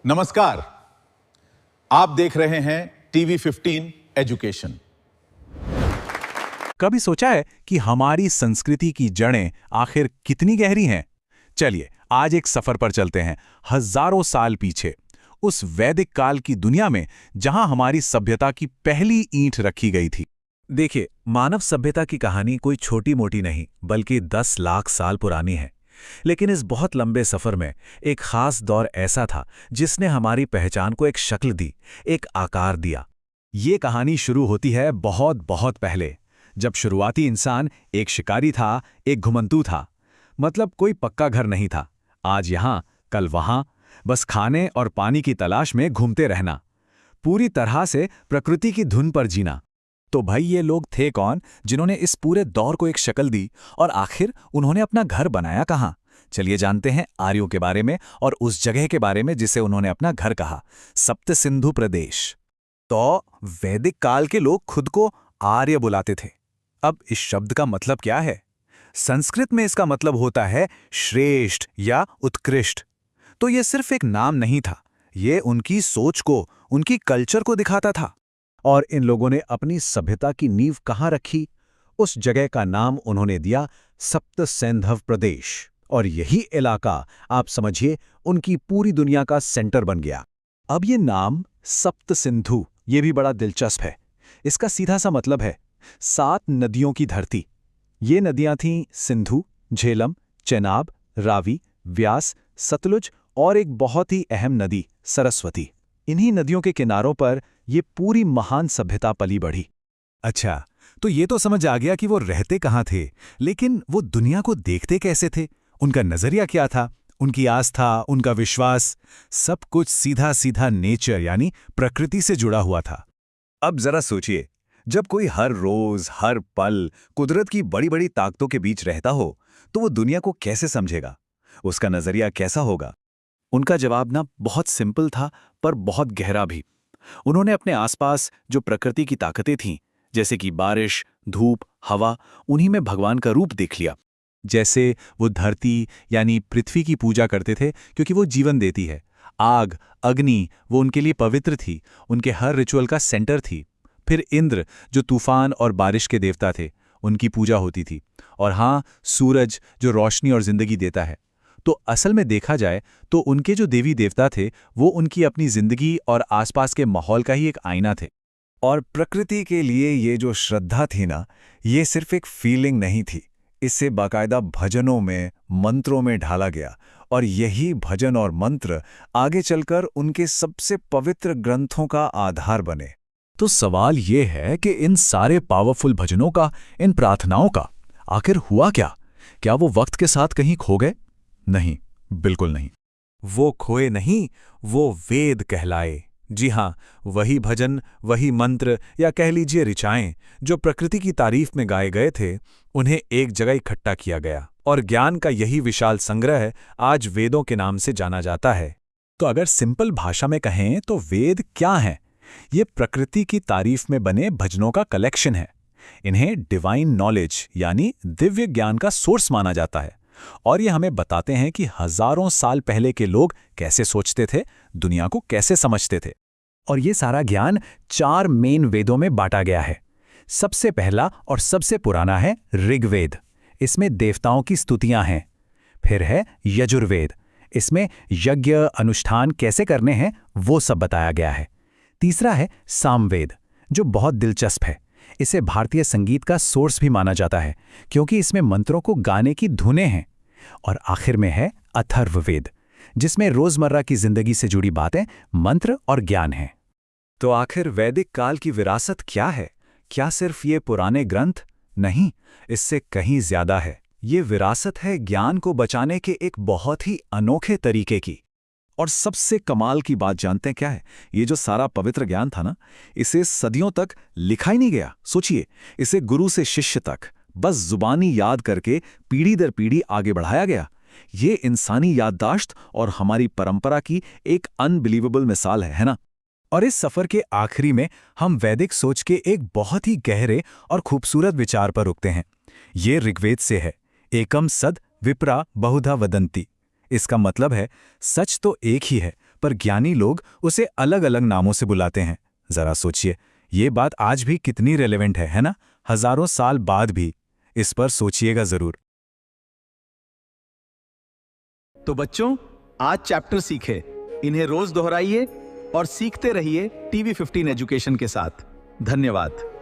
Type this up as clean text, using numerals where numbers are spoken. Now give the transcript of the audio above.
नमस्कार। आप देख रहे हैं टीवी 15 एजुकेशन। कभी सोचा है कि हमारी संस्कृति की जड़ें आखिर कितनी गहरी हैं? चलिए आज एक सफर पर चलते हैं हजारों साल पीछे, उस वैदिक काल की दुनिया में जहां हमारी सभ्यता की पहली ईंट रखी गई थी। देखिए, मानव सभ्यता की कहानी कोई छोटी मोटी नहीं बल्कि 10 लाख साल पुरानी है। लेकिन इस बहुत लंबे सफर में एक खास दौर ऐसा था जिसने हमारी पहचान को एक शक्ल दी, एक आकार दिया। ये कहानी शुरू होती है बहुत बहुत पहले, जब शुरुआती इंसान एक शिकारी था, एक घुमंतू था। मतलब कोई पक्का घर नहीं था, आज यहाँ कल वहाँ, बस खाने और पानी की तलाश में घूमते रहना, पूरी तरह से प्रकृति की धुन पर जीना। तो भाई, ये लोग थे कौन जिन्होंने इस पूरे दौर को एक शक्ल दी, और आखिर उन्होंने अपना घर बनाया कहाँ? चलिए जानते हैं आर्यों के बारे में और उस जगह के बारे में जिसे उन्होंने अपना घर कहा, सप्त सिंधु प्रदेश। तो वैदिक काल के लोग खुद को आर्य बुलाते थे। अब इस शब्द का मतलब क्या है? संस्कृत में इसका मतलब होता है श्रेष्ठ या उत्कृष्ट। तो ये सिर्फ एक नाम नहीं था, ये उनकी सोच को, उनकी कल्चर को दिखाता था। और इन लोगों ने अपनी सभ्यता की नींव कहाँ रखी? उस जगह का नाम उन्होंने दिया सप्त सिंधु प्रदेश। और यही इलाका, आप समझिए, उनकी पूरी दुनिया का सेंटर बन गया। अब ये नाम सप्त सिंधु, ये भी बड़ा दिलचस्प है। इसका सीधा सा मतलब है 7 नदियों की धरती। ये नदियां थीं सिंधु, झेलम, चेनाब, रावी, व्यास, सतलुज और एक बहुत ही अहम नदी सरस्वती। इन्हीं नदियों के किनारों पर ये पूरी महान सभ्यता पली बढ़ी। अच्छा, तो ये तो समझ आ गया कि वो रहते कहाँ थे, लेकिन वो दुनिया को देखते कैसे थे? उनका नजरिया क्या था? उनकी आस्था, उनका विश्वास, सब कुछ सीधा सीधा नेचर यानी प्रकृति से जुड़ा हुआ था। अब जरा सोचिए, जब कोई हर रोज हर पल कुदरत की बड़ी बड़ी ताकतों के बीच रहता हो, तो वो दुनिया को कैसे समझेगा? उसका नजरिया कैसा होगा? उनका जवाब ना बहुत सिंपल था, पर बहुत गहरा भी। उन्होंने अपने आसपास जो प्रकृति की ताकतें थीं, जैसे कि बारिश, धूप, हवा, उन्हीं में भगवान का रूप देख लिया। जैसे वो धरती यानी पृथ्वी की पूजा करते थे क्योंकि वो जीवन देती है। आग, अग्नि, वो उनके लिए पवित्र थी, उनके हर रिचुअल का सेंटर थी। फिर इंद्र, जो तूफान और बारिश के देवता थे, उनकी पूजा होती थी। और हाँ, सूरज, जो रोशनी और जिंदगी देता है। तो असल में देखा जाए तो उनके जो देवी देवता थे, वो उनकी अपनी जिंदगी और आसपास के माहौल का ही एक आईना थे। और प्रकृति के लिए ये जो श्रद्धा थी ना, ये सिर्फ एक फीलिंग नहीं थी, इससे बाकायदा भजनों में, मंत्रों में ढाला गया। और यही भजन और मंत्र आगे चलकर उनके सबसे पवित्र ग्रंथों का आधार बने। तो सवाल ये है कि इन सारे पावरफुल भजनों का, इन प्रार्थनाओं का आखिर हुआ क्या? क्या वो वक्त के साथ कहीं खो गए? नहीं, बिल्कुल नहीं। वो खोए नहीं, वो वेद कहलाए। जी हाँ, वही भजन, वही मंत्र, या कह लीजिए ऋचाएं, जो प्रकृति की तारीफ में गाए गए थे, उन्हें एक जगह इकट्ठा किया गया। और ज्ञान का यही विशाल संग्रह आज वेदों के नाम से जाना जाता है। तो अगर सिंपल भाषा में कहें तो वेद क्या हैं? ये प्रकृति की तारीफ में बने भजनों का कलेक्शन है। इन्हें डिवाइन नॉलेज यानी दिव्य ज्ञान का सोर्स माना जाता है। और ये हमें बताते हैं कि हजारों साल पहले के लोग कैसे सोचते थे, दुनिया को कैसे समझते थे। और ये सारा ज्ञान 4 मेन वेदों में बांटा गया है। सबसे पहला और सबसे पुराना है ऋग्वेद। इसमें देवताओं की स्तुतियां हैं। फिर है यजुर्वेद। इसमें यज्ञ, अनुष्ठान कैसे करने हैं वो सब बताया गया है। तीसरा है सामवेद, जो बहुत दिलचस्प है। इसे भारतीय संगीत का सोर्स भी माना जाता है क्योंकि इसमें मंत्रों को गाने की धुनें हैं। और आखिर में है अथर्ववेद, जिसमें रोजमर्रा की जिंदगी से जुड़ी बातें, मंत्र और ज्ञान हैं। तो आखिर वैदिक काल की विरासत क्या है? क्या सिर्फ ये पुराने ग्रंथ? नहीं, इससे कहीं ज्यादा है। ये विरासत है ज्ञान को बचाने के एक बहुत ही अनोखे तरीके की। और सबसे कमाल की बात जानते हैं क्या है? ये जो सारा पवित्र ज्ञान था ना, इसे सदियों तक लिखा ही नहीं गया। सोचिए, इसे गुरु से शिष्य तक बस जुबानी याद करके पीढ़ी दर पीढ़ी आगे बढ़ाया गया। ये इंसानी याददाश्त और हमारी परंपरा की एक अनबिलीवेबल मिसाल है ना? और इस सफर के आखिरी में हम वैदिक सोच के एक बहुत ही गहरे और खूबसूरत विचार पर रुकते हैं। ये ऋग्वेद से है, एकम सद विप्रा बहुधा वदंती। इसका मतलब है सच तो एक ही है, पर ज्ञानी लोग उसे अलग अलग नामों से बुलाते हैं। जरा सोचिए, ये बात आज भी कितनी रेलेवेंट है ना? हजारों साल बाद भी। इस पर सोचिएगा जरूर। तो बच्चों, आज चैप्टर सीखे, इन्हें रोज दोहराइए और सीखते रहिए टीवी 15 एजुकेशन के साथ। धन्यवाद।